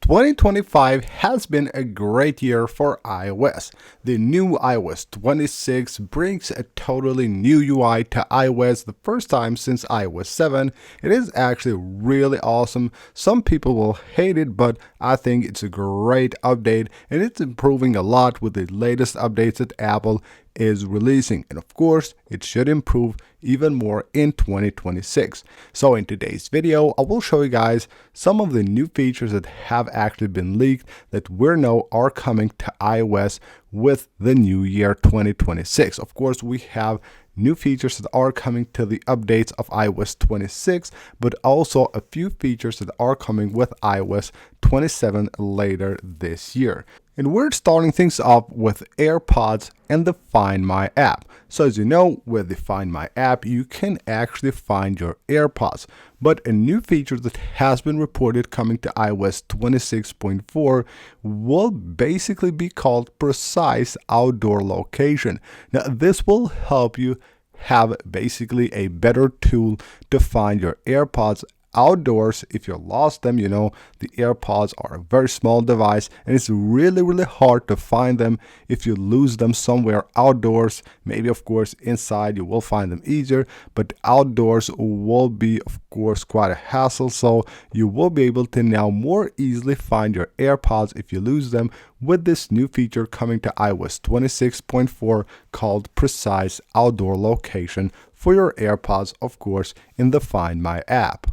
2025 has been a great year for iOS. The new iOS 26 brings a totally new UI to iOS the first time since iOS 7. It is actually really awesome. Some people will hate it, but I think it's a great update and it's improving a lot with the latest updates that Apple is releasing, and of course it should improve even more in 2026. So in today's video I will show you guys some of the new features that have actually been leaked that we know are coming to iOS with the new year 2026. Of course we have new features that are coming to the updates of iOS 26, but also a few features that are coming with iOS 27 later this year. And we're starting things off with AirPods and the Find My app. So as you know, with the Find My app, you can actually find your AirPods. But a new feature that has been reported coming to iOS 26.4 will basically be called Precise Outdoor Location. Now, this will help you have basically a better tool to find your AirPods outdoors. If you lost them, you know, the AirPods are a very small device and it's really hard to find them if you lose them somewhere outdoors. Maybe of course inside you will find them easier, but outdoors will be of course quite a hassle. So you will be able to now more easily find your AirPods if you lose them with this new feature coming to iOS 26.4 called Precise Outdoor Location for your AirPods, of course, in the Find My app.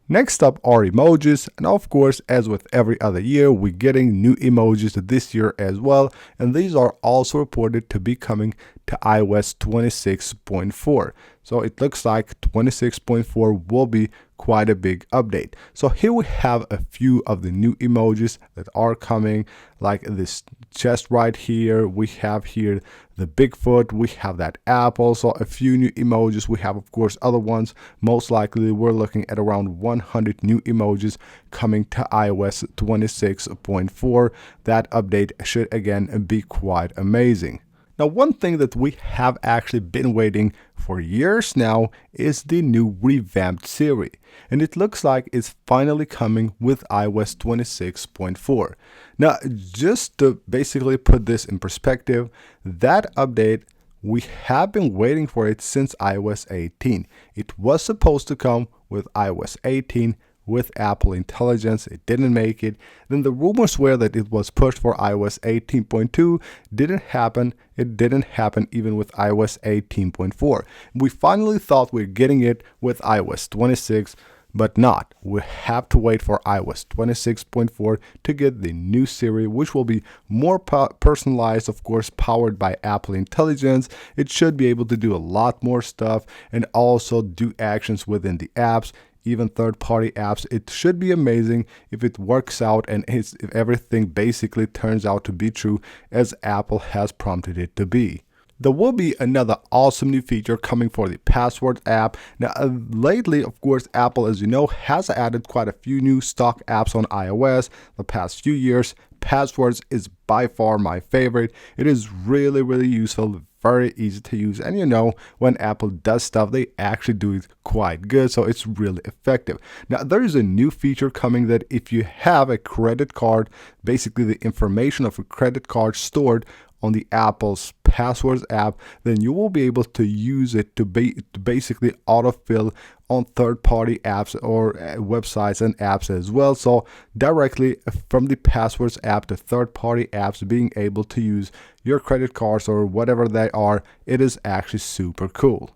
Next up are emojis, and of course, as with every other year, we're getting new emojis this year as well, and these are also reported to be coming to iOS 26.4. So it looks like 26.4 will be quite a big update. So here we have a few of the new emojis that are coming, like this chest right here. We have here the Bigfoot, we have that apple, so a few new emojis. We have of course other ones. Most likely we're looking at around 100 new emojis coming to iOS 26.4. That update should again be quite amazing. Now, one thing that we have actually been waiting for years now is the new revamped Siri, and it looks like it's finally coming with iOS 26.4. Now, just to basically put this in perspective, that update, we have been waiting for it since iOS 18. It was supposed to come with iOS 18 with Apple Intelligence. It didn't make it. Then the rumors were that it was pushed for iOS 18.2. Didn't happen. It didn't happen even with iOS 18.4. We finally thought we're getting it with iOS 26, but not. We have to wait for iOS 26.4 to get the new Siri, which will be more personalized, of course, powered by Apple Intelligence. It should be able to do a lot more stuff and also do actions within the apps, even third-party apps. It should be amazing if it works out and if everything basically turns out to be true as Apple has prompted it to be. There will be another awesome new feature coming for the Passwords app. Now, lately, of course, Apple, as you know, has added quite a few new stock apps on iOS the past few years. Passwords is by far my favorite. It is really useful, very easy to use, and you know, when Apple does stuff, they actually do it quite good, so it's really effective. Now, there is a new feature coming that if you have a credit card, basically the information of a credit card stored on the Apple's Passwords app, then you will be able to use it to basically autofill on third-party apps or websites and apps as well. So directly from the Passwords app to third-party apps, being able to use your credit cards or whatever they are, it is actually super cool.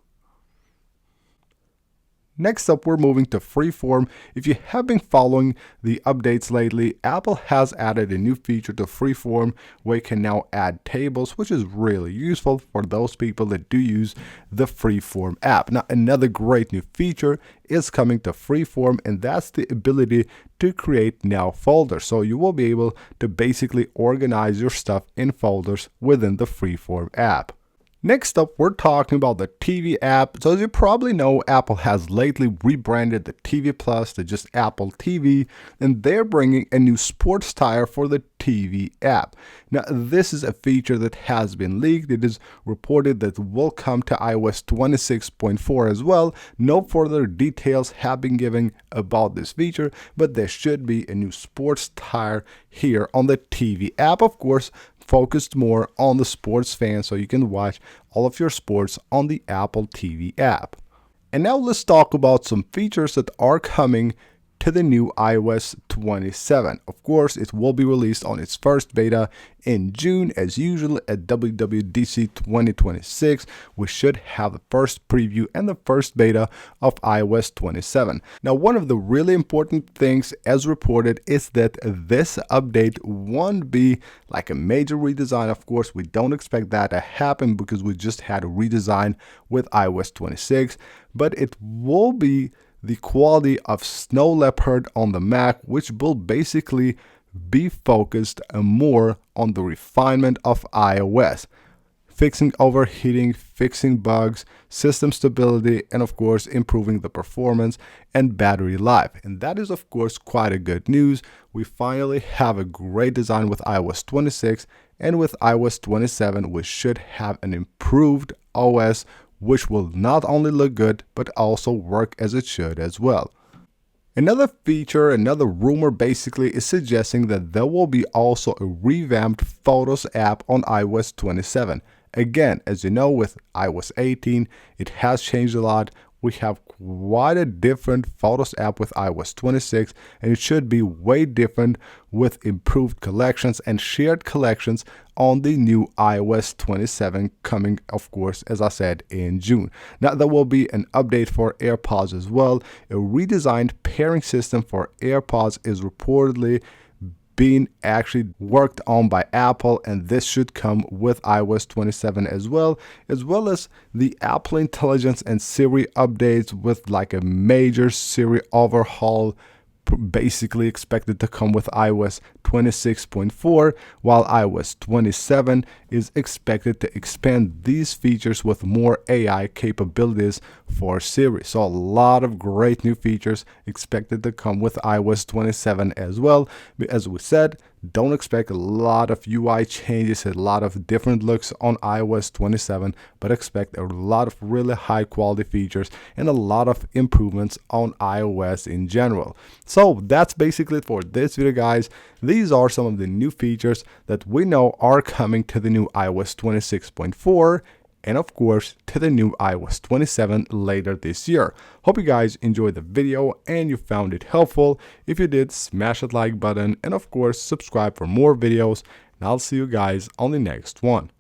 Next up, we're moving to Freeform. If you have been following the updates lately, Apple has added a new feature to Freeform where you can now add tables, which is really useful for those people that do use the Freeform app. Now, another great new feature is coming to Freeform, and that's the ability to create now folders. So you will be able to basically organize your stuff in folders within the Freeform app. Next up, we're talking about the TV app. So as you probably know, Apple has lately rebranded the TV Plus to just Apple TV, and they're bringing a new sports tire for the TV app. Now, this is a feature that has been leaked. It is reported that it will come to iOS 26.4 as well. No further details have been given about this feature, but there should be a new sports tire here on the TV app. Of course, focused more on the sports fan, so you can watch all of your sports on the Apple TV app. And now let's talk about some features that are coming to the new iOS 27. Of course, it will be released on its first beta in June. As usual, at WWDC 2026, we should have the first preview and the first beta of iOS 27. Now, one of the really important things, as reported, is that this update won't be like a major redesign. Of course, we don't expect that to happen because we just had a redesign with iOS 26, but it will be the quality of Snow Leopard on the Mac, which will basically be focused more on the refinement of iOS, fixing overheating, fixing bugs, system stability, and of course improving the performance and battery life. And that is of course quite a good news. We finally have a great design with iOS 26, and with iOS 27 we should have an improved OS, which will not only look good, but also work as it should as well. Another feature, another rumor basically is suggesting that there will be also a revamped Photos app on iOS 27. Again, as you know, with iOS 18, it has changed a lot. We have quite a different Photos app with iOS 26, and it should be way different with improved collections and shared collections on the new iOS 27 coming, of course, as I said, in June. Now, there will be an update for AirPods as well. A redesigned pairing system for AirPods is reportedly being actually worked on by Apple, and this should come with iOS 27 as well as the Apple Intelligence and Siri updates with like a major Siri overhaul basically expected to come with iOS 26.4, while iOS 27 is expected to expand these features with more AI capabilities for Siri. So a lot of great new features expected to come with iOS 27 as well. As we said, don't expect a lot of UI changes, a lot of different looks on iOS 27, but expect a lot of really high quality features and a lot of improvements on iOS in general. So that's basically it for this video, guys. These are some of the new features that we know are coming to the new iOS 26.4 and of course to the new iOS 27 later this year. Hope you guys enjoyed the video and you found it helpful. If you did, smash that like button and of course subscribe for more videos, and I'll see you guys on the next one.